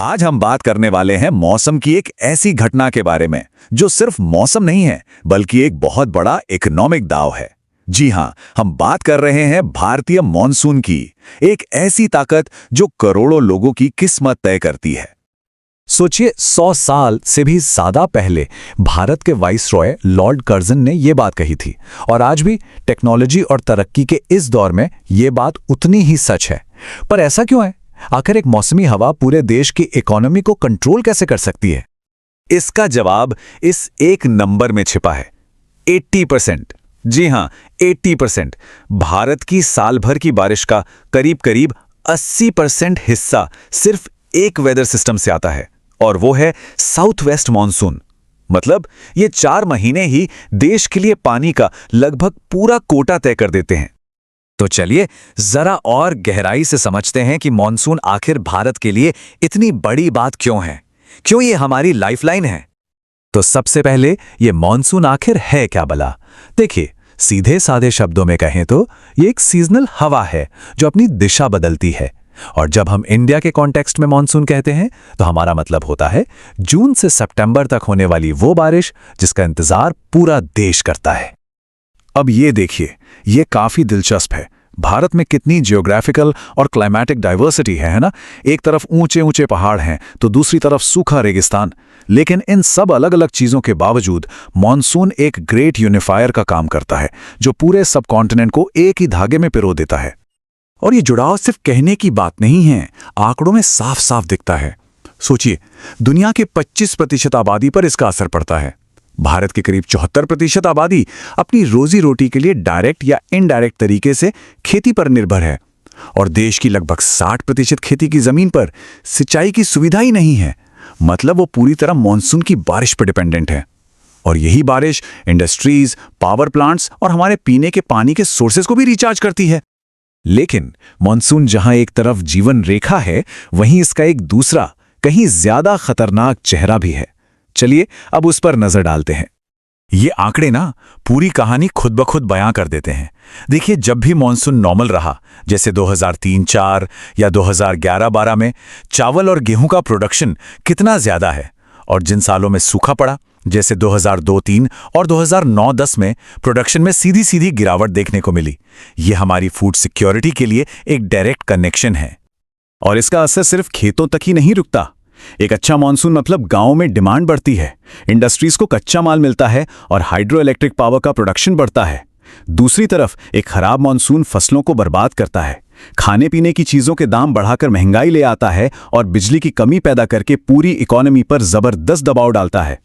आज हम बात करने वाले हैं मौसम की एक ऐसी घटना के बारे में जो सिर्फ मौसम नहीं है बल्कि एक बहुत बड़ा इकोनॉमिक दांव है। जी हां, हम बात कर रहे हैं भारतीय मॉनसून की, एक ऐसी ताकत जो करोड़ों लोगों की किस्मत तय करती है। सोचिए, 100 साल से भी ज्यादा पहले भारत के वाइसरॉय लॉर्ड कर्जन ने यह बात कही थी, और आज भी टेक्नोलॉजी और तरक्की के इस दौर में यह बात उतनी ही सच है। पर ऐसा क्यों है? आखिर एक मौसमी हवा पूरे देश की इकोनॉमी को कंट्रोल कैसे कर सकती है? इसका जवाब इस एक नंबर में छिपा है, 80%। जी हां, 80%। भारत की साल भर की बारिश का करीब करीब 80% हिस्सा सिर्फ एक वेदर सिस्टम से आता है, और वो है साउथ वेस्ट मॉनसून। मतलब ये 4 महीने ही देश के लिए पानी का लगभग पूरा कोटा तय कर देते हैं। तो चलिए जरा और गहराई से समझते हैं कि मॉनसून आखिर भारत के लिए इतनी बड़ी बात क्यों है, क्यों ये हमारी लाइफलाइन है। तो सबसे पहले ये मॉनसून आखिर है क्या भला? देखिए, सीधे साधे शब्दों में कहें तो ये एक सीजनल हवा है जो अपनी दिशा बदलती है। और जब हम इंडिया के कॉन्टेक्स्ट में मॉनसून कहते हैं तो हमारा मतलब होता है जून से सितंबर तक होने वाली वो बारिश जिसका इंतजार पूरा देश करता है। अब ये देखिए, ये काफी दिलचस्प है। भारत में कितनी जियोग्राफिकल और क्लाइमेटिक डाइवर्सिटी है ना? एक तरफ ऊंचे ऊंचे पहाड़ हैं तो दूसरी तरफ सूखा रेगिस्तान। लेकिन इन सब अलग अलग चीजों के बावजूद मॉनसून एक ग्रेट यूनिफायर का काम करता है जो पूरे सब कॉन्टिनेंट को एक ही धागे में पिरो देता है। और ये जुड़ाव सिर्फ कहने की बात नहीं है, आंकड़ों में साफ साफ दिखता है। सोचिए, दुनिया के 25% आबादी पर इसका असर पड़ता है। भारत के करीब 74% आबादी अपनी रोजी रोटी के लिए डायरेक्ट या इनडायरेक्ट तरीके से खेती पर निर्भर है, और देश की लगभग 60% खेती की जमीन पर सिंचाई की सुविधा ही नहीं है। मतलब वो पूरी तरह मॉनसून की बारिश पर डिपेंडेंट है। और यही बारिश इंडस्ट्रीज, पावर प्लांट्स और हमारे पीने के पानी के सोर्सेज को भी रिचार्ज करती है। लेकिन मॉनसून जहां एक तरफ जीवन रेखा है, वहीं इसका एक दूसरा, कहीं ज्यादा खतरनाक चेहरा भी है। चलिए अब उस पर नजर डालते हैं। ये आंकड़े ना पूरी कहानी खुद ब खुद बयां कर देते हैं। देखिए, जब भी मॉनसून नॉर्मल रहा, जैसे 2003-4 या 2011-12 में, चावल और गेहूं का प्रोडक्शन कितना ज्यादा है, और जिन सालों में सूखा पड़ा, जैसे 2002-3 और 2009-10 में, प्रोडक्शन में सीधी सीधी गिरावट देखने को मिली। ये हमारी फूड सिक्योरिटी के लिए एक डायरेक्ट कनेक्शन है। और इसका असर सिर्फ खेतों तक ही नहीं रुकता। एक अच्छा मॉनसून मतलब गांवों में डिमांड बढ़ती है, इंडस्ट्रीज को कच्चा माल मिलता है और हाइड्रो इलेक्ट्रिक पावर का प्रोडक्शन बढ़ता है। दूसरी तरफ एक खराब मॉनसून फसलों को बर्बाद करता है, खाने पीने की चीजों के दाम बढ़ाकर महंगाई ले आता है और बिजली की कमी पैदा करके पूरी इकोनॉमी पर जबरदस्त दबाव डालता है।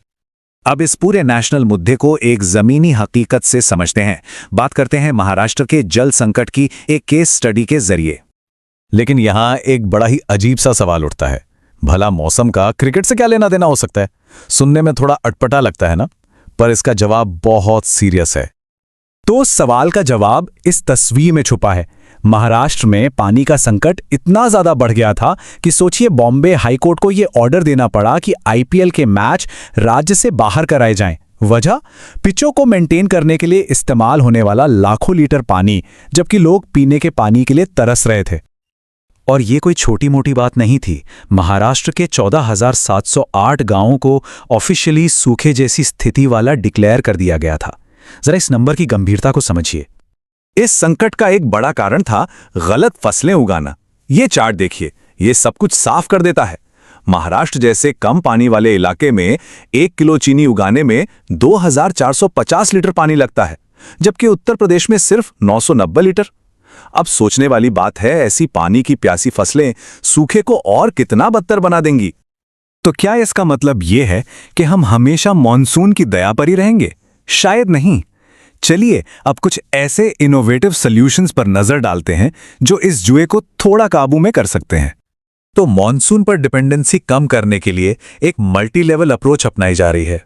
अब इस पूरे नेशनल मुद्दे को एक जमीनी हकीकत से समझते हैं। बात करते हैं महाराष्ट्र के जल संकट की एक केस स्टडी के जरिए। लेकिन यहां एक बड़ा ही अजीब सा सवाल उठता है, भला मौसम का क्रिकेट से क्या लेना देना हो सकता है? सुनने में थोड़ा अटपटा लगता है ना, पर इसका जवाब बहुत सीरियस है। तो सवाल का जवाब इस तस्वीर में छुपा है। महाराष्ट्र में पानी का संकट इतना ज्यादा बढ़ गया था कि सोचिए, बॉम्बे हाईकोर्ट को यह ऑर्डर देना पड़ा कि आईपीएल के मैच राज्य से बाहर कराए जाएं। वजह, पिचों को मेंटेन करने के लिए इस्तेमाल होने वाला लाखों लीटर पानी, जबकि लोग पीने के पानी के लिए तरस रहे थे। और ये कोई छोटी मोटी बात नहीं थी। महाराष्ट्र के 14,708 गांवों को ऑफिशियली सूखे जैसी स्थिति वाला डिक्लेयर कर दिया गया था। जरा इस नंबर की गंभीरता को समझिए। इस संकट का एक बड़ा कारण था गलत फसलें उगाना। ये चार्ट देखिए, ये सब कुछ साफ कर देता है। महाराष्ट्र जैसे कम पानी वाले इलाके में 1 किलो चीनी उगाने में 2,450 लीटर पानी लगता है, जबकि उत्तर प्रदेश में सिर्फ 990 लीटर। अब सोचने वाली बात है, ऐसी पानी की प्यासी फसलें सूखे को और कितना बदतर बना देंगी। तो क्या इसका मतलब यह है कि हम हमेशा मॉनसून की दया पर ही रहेंगे? शायद नहीं। चलिए अब कुछ ऐसे इनोवेटिव सॉल्यूशंस पर नजर डालते हैं जो इस जुए को थोड़ा काबू में कर सकते हैं। तो मॉनसून पर डिपेंडेंसी कम करने के लिए एक मल्टी लेवल अप्रोच अपनाई जा रही है।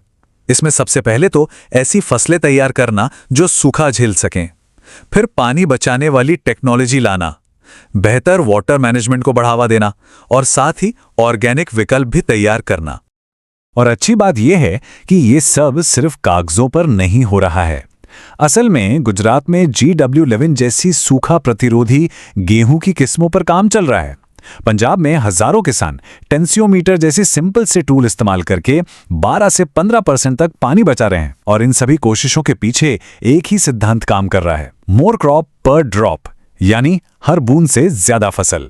इसमें सबसे पहले तो ऐसी फसलें तैयार करना जो सूखा झेल सकें, फिर पानी बचाने वाली टेक्नोलॉजी लाना, बेहतर वाटर मैनेजमेंट को बढ़ावा देना, और साथ ही ऑर्गेनिक विकल्प भी तैयार करना। और अच्छी बात यह है कि ये सब सिर्फ कागजों पर नहीं हो रहा है। असल में गुजरात में GW11 जैसी सूखा प्रतिरोधी गेहूं की किस्मों पर काम चल रहा है। पंजाब में हजारों किसान टेंसियोमीटर जैसी सिंपल से टूल इस्तेमाल करके 12 से 15% तक पानी बचा रहे हैं और इन सभी कोशिशों के पीछे एक ही सिद्धांत काम कर रहा है, मोर क्रॉप पर ड्रॉप, यानी हर बूंद से ज्यादा फसल।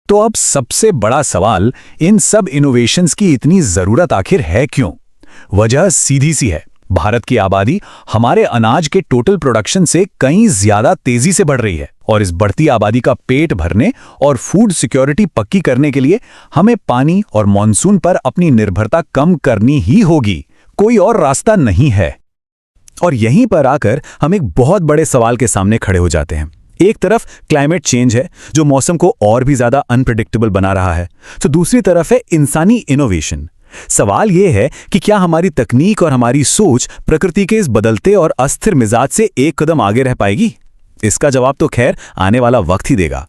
तो अब सबसे बड़ा सवाल, इन सब इनोवेशंस की इतनी जरूरत आखिर है क्यों? वजह सीधी सी है, भारत की आबादी हमारे अनाज के टोटल प्रोडक्शन से कहीं ज्यादा तेजी से बढ़ रही है और इस बढ़ती आबादी का पेट भरने और फूड सिक्योरिटी पक्की करने के लिए हमें पानी और मॉनसून पर अपनी निर्भरता कम करनी ही होगी, कोई और रास्ता नहीं है। और यहीं पर आकर हम एक बहुत बड़े सवाल के सामने खड़े हो जाते हैं। एक तरफ क्लाइमेट चेंज है जो मौसम को और भी ज्यादा अनप्रेडिक्टेबल बना रहा है, तो दूसरी तरफ है इंसानी इनोवेशन। सवाल यह है कि क्या हमारी तकनीक और हमारी सोच प्रकृति के इस बदलते और अस्थिर मिजाज से एक कदम आगे रह पाएगी? इसका जवाब तो खैर आने वाला वक्त ही देगा।